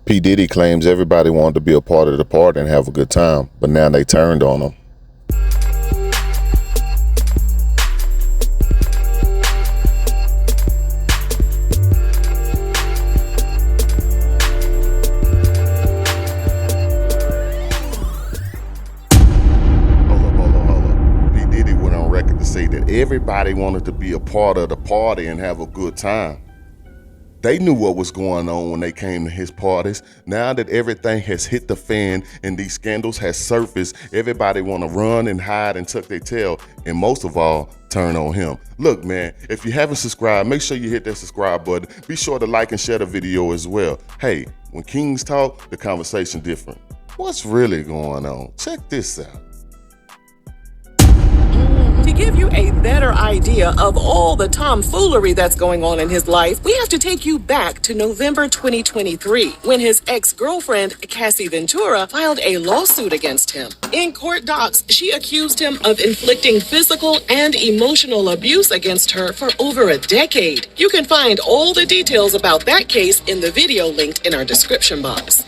P Diddy claims everybody wanted to be a part of the party and have a good time, but now they turned on him. Hold up. P Diddy went on record to say that everybody wanted to be a part of the party and have a good time. They knew what was going on when they came to his parties. Now that everything has hit the fan and these scandals has surfaced, everybody want to run and hide and tuck their tail, and most of all, turn on him. Look, man, if you haven't subscribed, make sure you hit that subscribe button. Be sure to like and share the video as well. Hey, when kings talk, the conversation different. What's really going on? Check this out. To give you a better idea of all the tomfoolery that's going on in his life, we have to take you back to November 2023, when his ex-girlfriend, Cassie Ventura, filed a lawsuit against him. In court docs, she accused him of inflicting physical and emotional abuse against her for over a decade. You can find all the details about that case in the video linked in our description box.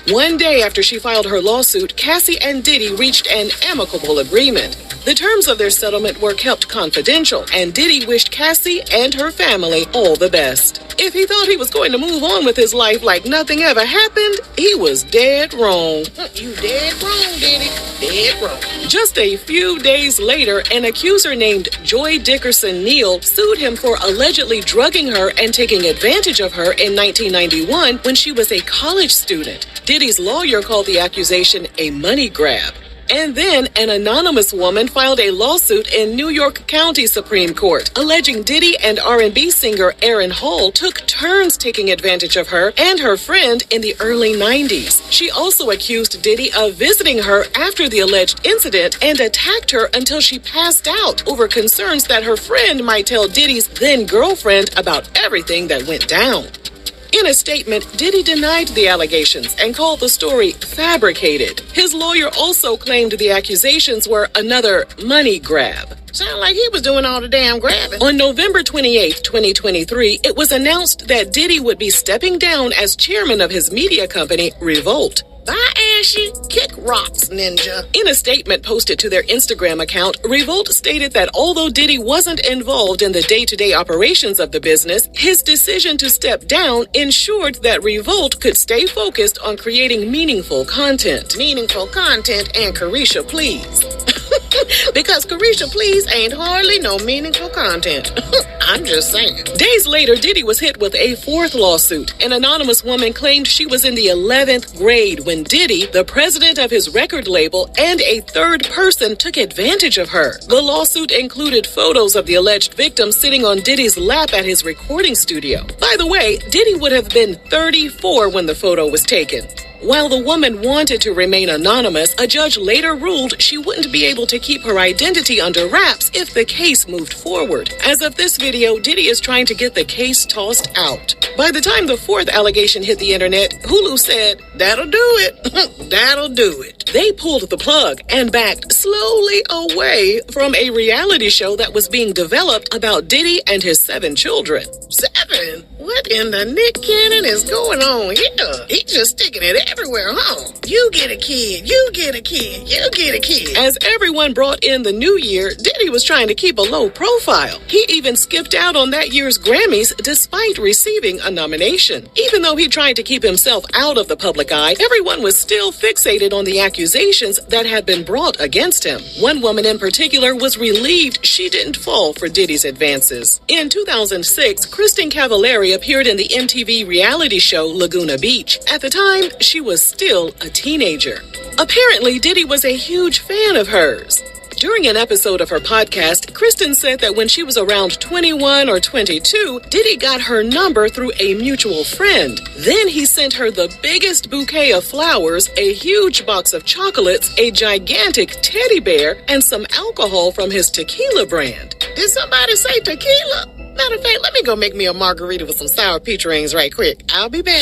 One day after she filed her lawsuit, Cassie and Diddy reached an amicable agreement. The terms of their settlement were kept confidential, and Diddy wished Cassie and her family all the best. If he thought he was going to move on with his life like nothing ever happened, he was dead wrong. You dead wrong, Diddy. Dead wrong. Just a few days later, an accuser named Joy Dickerson Neal sued him for allegedly drugging her and taking advantage of her in 1991 when she was a college student. Diddy's lawyer called the accusation a money grab. And then an anonymous woman filed a lawsuit in New York County Supreme Court, alleging Diddy and R&B singer Aaron Hall took turns taking advantage of her and her friend in the early 90s. She also accused Diddy of visiting her after the alleged incident and attacked her until she passed out over concerns that her friend might tell Diddy's then-girlfriend about everything that went down. In a statement, Diddy denied the allegations and called the story fabricated. His lawyer also claimed the accusations were another money grab. Sound like he was doing all the damn grabbing. On November 28, 2023, it was announced that Diddy would be stepping down as chairman of his media company, Revolt. Bye, Ashy. Kick rocks, ninja. In a statement posted to their Instagram account, Revolt stated that although Diddy wasn't involved in the day-to-day operations of the business, his decision to step down ensured that Revolt could stay focused on creating meaningful content. Meaningful content and Carisha, please. Because Carisha, please ain't hardly no meaningful content. I'm just saying. Days later, Diddy was hit with a fourth lawsuit. An anonymous woman claimed she was in the 11th grade when Diddy, the president of his record label, and a third person took advantage of her. The lawsuit included photos of the alleged victim sitting on Diddy's lap at his recording studio. By the way, Diddy would have been 34 when the photo was taken. While the woman wanted to remain anonymous, a judge later ruled she wouldn't be able to keep her identity under wraps if the case moved forward. As of this video, Diddy is trying to get the case tossed out. By the time the fourth allegation hit the internet, Hulu said, "That'll do it." That'll do it. They pulled the plug and backed slowly away from a reality show that was being developed about Diddy and his 7 children. 7? What in the Nick Cannon is going on here? He's just sticking it everywhere, huh? You get a kid, you get a kid, you get a kid. As everyone brought in the new year, Diddy was trying to keep a low profile. He even skipped out on that year's Grammys despite receiving a nomination. Even though he tried to keep himself out of the public eye, everyone was still fixated on the accusations that had been brought against him. One woman in particular was relieved she didn't fall for Diddy's advances. In 2006, Kristen Cavallari appeared in the MTV reality show Laguna Beach. At the time, she was still a teenager. Apparently, Diddy was a huge fan of hers. During an episode of her podcast, Kristen said that when she was around 21 or 22, Diddy got her number through a mutual friend. Then he sent her the biggest bouquet of flowers, a huge box of chocolates, a gigantic teddy bear, and some alcohol from his tequila brand. Did somebody say tequila? Matter of fact, let me go make me a margarita with some sour peach rings right quick. I'll be back.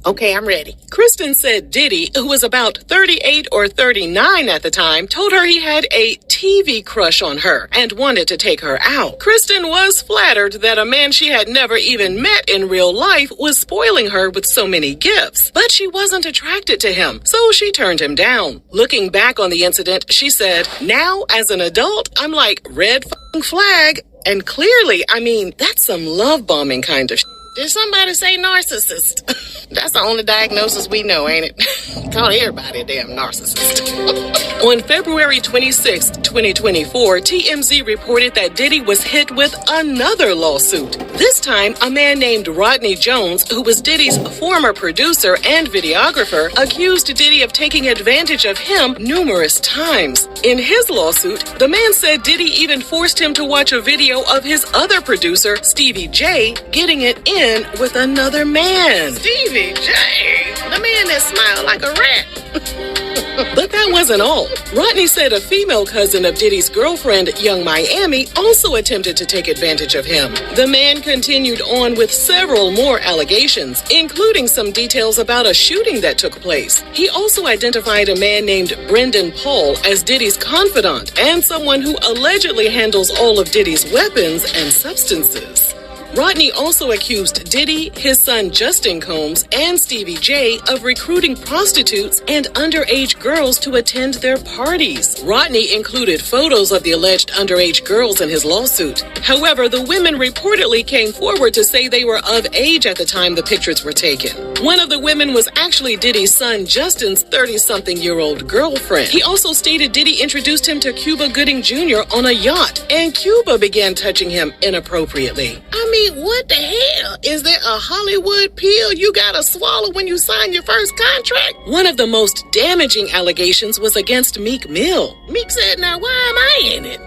Okay, I'm ready. Kristen said Diddy, who was about 38 or 39 at the time, told her he had a TV crush on her and wanted to take her out. Kristen was flattered that a man she had never even met in real life was spoiling her with so many gifts, but she wasn't attracted to him, so she turned him down. Looking back on the incident, she said, "Now, as an adult, I'm like, red f***ing flag. And clearly, I mean, that's some love bombing kind of shit." Did somebody say narcissist? That's the only diagnosis we know, ain't it? Call everybody a damn narcissist. On February 26, 2024, TMZ reported that Diddy was hit with another lawsuit. This time, a man named Rodney Jones, who was Diddy's former producer and videographer, accused Diddy of taking advantage of him numerous times. In his lawsuit, the man said Diddy even forced him to watch a video of his other producer, Stevie J, getting it in with another man. Stevie J, the man that smiled like a rat. But that wasn't all. Rodney said a female cousin of Diddy's girlfriend, Young Miami, also attempted to take advantage of him. The man continued on with several more allegations, including some details about a shooting that took place. He also identified a man named Brendan Paul as Diddy's confidant and someone who allegedly handles all of Diddy's weapons and substances. Rodney also accused Diddy, his son Justin Combs, and Stevie J of recruiting prostitutes and underage girls to attend their parties. Rodney included photos of the alleged underage girls in his lawsuit. However, the women reportedly came forward to say they were of age at the time the pictures were taken. One of the women was actually Diddy's son Justin's 30-something-year-old girlfriend. He also stated Diddy introduced him to Cuba Gooding Jr. on a yacht, and Cuba began touching him inappropriately. I mean, what the hell? Is there a Hollywood pill you gotta swallow when you sign your first contract? One of the most damaging allegations was against Meek Mill. Meek said, now why am I in it?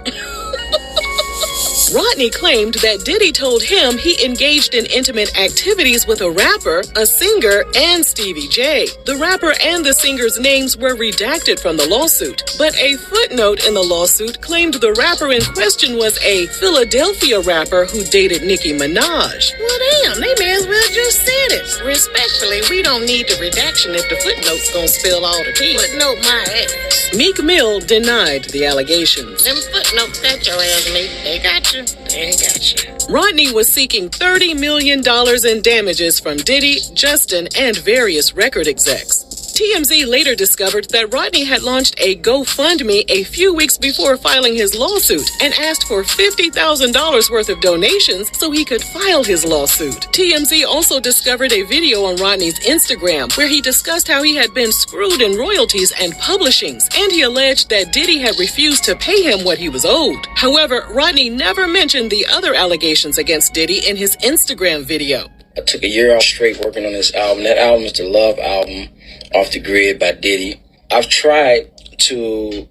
Rodney claimed that Diddy told him he engaged in intimate activities with a rapper, a singer, and Stevie J. The rapper and the singer's names were redacted from the lawsuit, but a footnote in the lawsuit claimed the rapper in question was a Philadelphia rapper who dated Nicki Minaj. Well, damn, they may as well just said it. Respectfully, we don't need the redaction if the footnote's gonna spill all the tea. Footnote my ass. Meek Mill denied the allegations. Them footnotes got your ass, Meek. They got you. They got you. Rodney was seeking $30 million in damages from Diddy, Justin, and various record execs. TMZ later discovered that Rodney had launched a GoFundMe a few weeks before filing his lawsuit and asked for $50,000 worth of donations so he could file his lawsuit. TMZ also discovered a video on Rodney's Instagram where he discussed how he had been screwed in royalties and publishings, and he alleged that Diddy had refused to pay him what he was owed. However, Rodney never mentioned the other allegations against Diddy in his Instagram video. I took a year off straight working on this album. That album is the Love album, Off the Grid by Diddy. I've tried to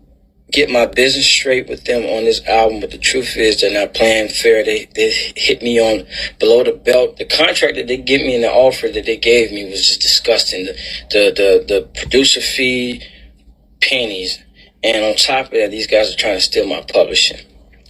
get my business straight with them on this album, but the truth is they're not playing fair. They hit me on below the belt. The contract that they give me and the offer that they gave me was just disgusting. The producer fee, pennies. And on top of that, these guys are trying to steal my publishing.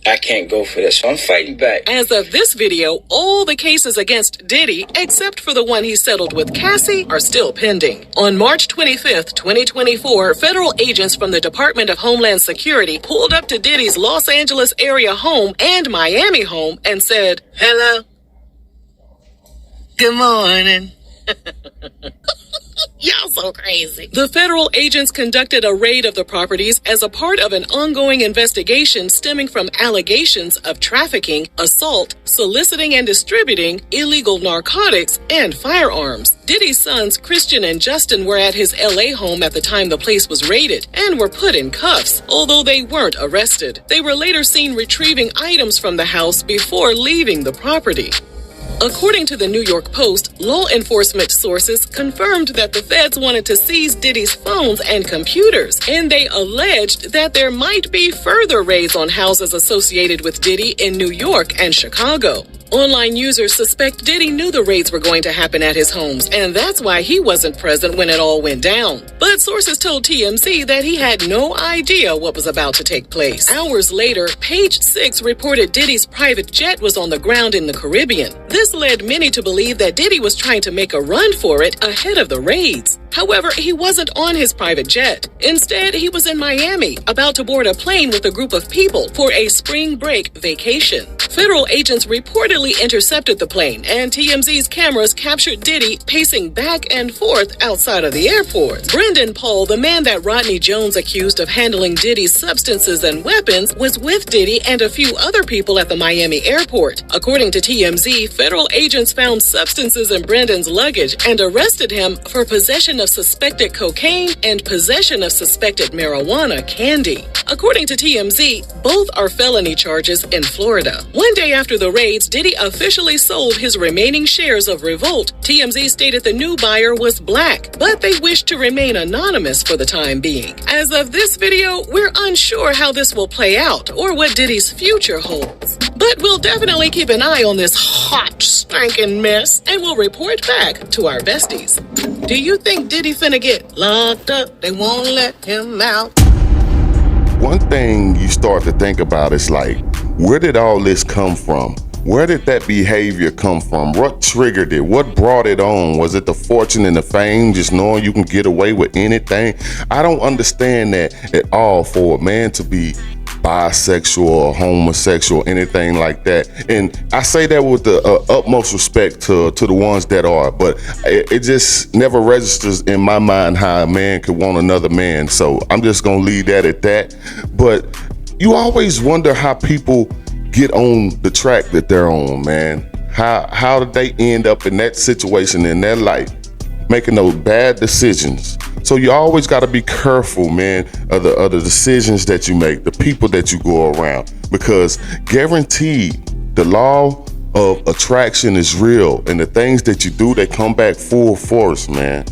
I can't go for this, so I'm fighting back. As of this video, all the cases against Diddy, except for the one he settled with Cassie, are still pending. On March 25th, 2024, federal agents from the Department of Homeland Security pulled up to Diddy's Los Angeles area home and Miami home and said, Hello? Good morning. Y'all so crazy. The federal agents conducted a raid of the properties as a part of an ongoing investigation stemming from allegations of trafficking, assault, soliciting and distributing illegal narcotics, and firearms. Diddy's sons, Christian and Justin, were at his LA home at the time the place was raided and were put in cuffs, although they weren't arrested. They were later seen retrieving items from the house before leaving the property. According to the New York Post, law enforcement sources confirmed that the feds wanted to seize Diddy's phones and computers, and they alleged that there might be further raids on houses associated with Diddy in New York and Chicago. Online users suspect Diddy knew the raids were going to happen at his homes, and that's why he wasn't present when it all went down. But sources told TMZ that he had no idea what was about to take place. Hours later, Page 6 reported Diddy's private jet was on the ground in the Caribbean. This led many to believe that Diddy was trying to make a run for it ahead of the raids. However, he wasn't on his private jet. Instead, he was in Miami, about to board a plane with a group of people for a spring break vacation. Federal agents reportedly intercepted the plane, and TMZ's cameras captured Diddy pacing back and forth outside of the airport. Brendan Paul, the man that Rodney Jones accused of handling Diddy's substances and weapons, was with Diddy and a few other people at the Miami airport. According to TMZ, federal agents found substances in Brendan's luggage and arrested him for possession of suspected cocaine and possession of suspected marijuana candy. According to TMZ, both are felony charges in Florida. One day after the raids, Diddy officially sold his remaining shares of Revolt. TMZ stated the new buyer was black, but they wished to remain anonymous for the time being. As of this video, we're unsure how this will play out or what Diddy's future holds. But we'll definitely keep an eye on this hot, stinking mess, and we'll report back to our besties. Do you think Diddy finna get locked up? They won't let him out. One thing you start to think about is like, where did all this come from? Where did that behavior come from? What triggered it? What brought it on? Was it the fortune and the fame, just knowing you can get away with anything? I don't understand that at all, for a man to be bisexual or homosexual, anything like that. And I say that with the utmost respect to the ones that are, but it just never registers in my mind how a man could want another man. So I'm just gonna leave that at that. But you always wonder how people get on the track that they're on, man. How did they end up in that situation in their life, making those bad decisions? So you always got to be careful, man, of the decisions that you make, the people that you go around, because guaranteed the law of attraction is real, and the things that you do, they come back full force, man.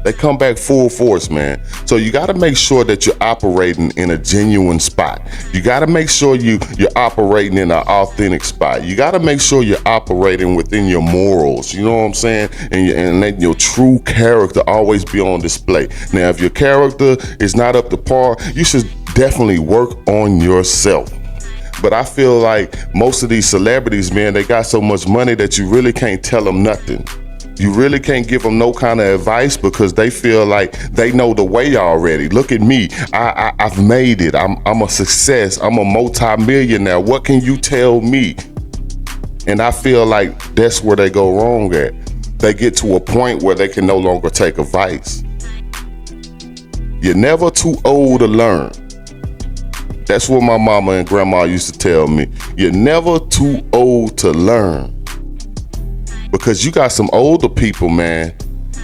They come back full force, man. So you got to make sure that you're operating in a genuine spot. You got to make sure you're operating in an authentic spot. You got to make sure you're operating within your morals. You know what I'm saying? And let your true character always be on display. Now, if your character is not up to par, you should definitely work on yourself. But I feel like most of these celebrities, man, they got so much money that you really can't tell them nothing. You really can't give them no kind of advice because they feel like they know the way already. Look at me. I've made it. I'm a success. I'm a multi-millionaire. What can you tell me? And I feel like that's where they go wrong at. They get to a point where they can no longer take advice. You're never too old to learn. That's what my mama and grandma used to tell me. You're never too old to learn. Because you got some older people, man,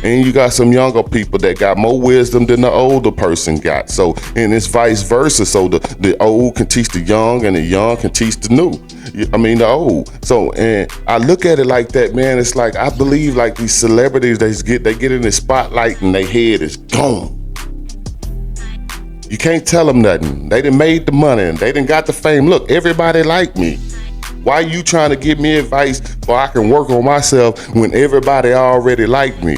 and you got some younger people that got more wisdom than the older person got. So, and it's vice versa. So the old can teach the young, and the young can teach the new. The old. So, and I look at it like that, man. It's like, I believe like these celebrities, they get in the spotlight and their head is gone. You can't tell them nothing. They done made the money and they done got the fame. Look, everybody like me. Why you trying to give me advice so I can work on myself when everybody already like me?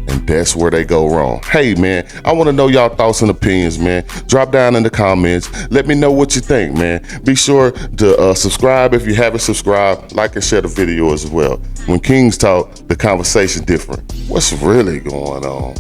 And that's where they go wrong. Hey, man, I want to know y'all thoughts and opinions, man. Drop down in the comments. Let me know what you think, man. Be sure to subscribe if you haven't subscribed. Like and share the video as well. When Kings talk, the conversation different. What's really going on?